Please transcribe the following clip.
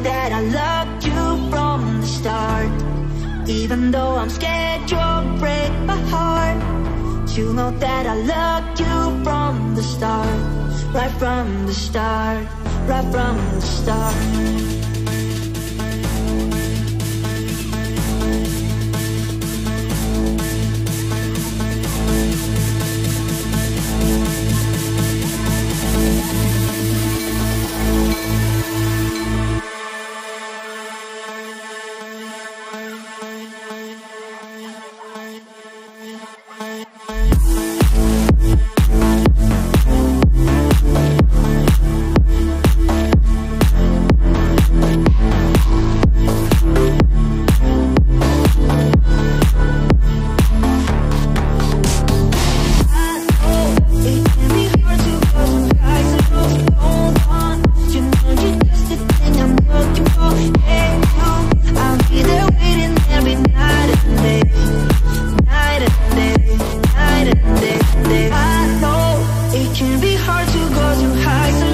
that I loved you from the start. Even though I'm scared you'll break my heart, you know that I loved you from the start. Right from the start, right from the start. I know it can be hard to go through highs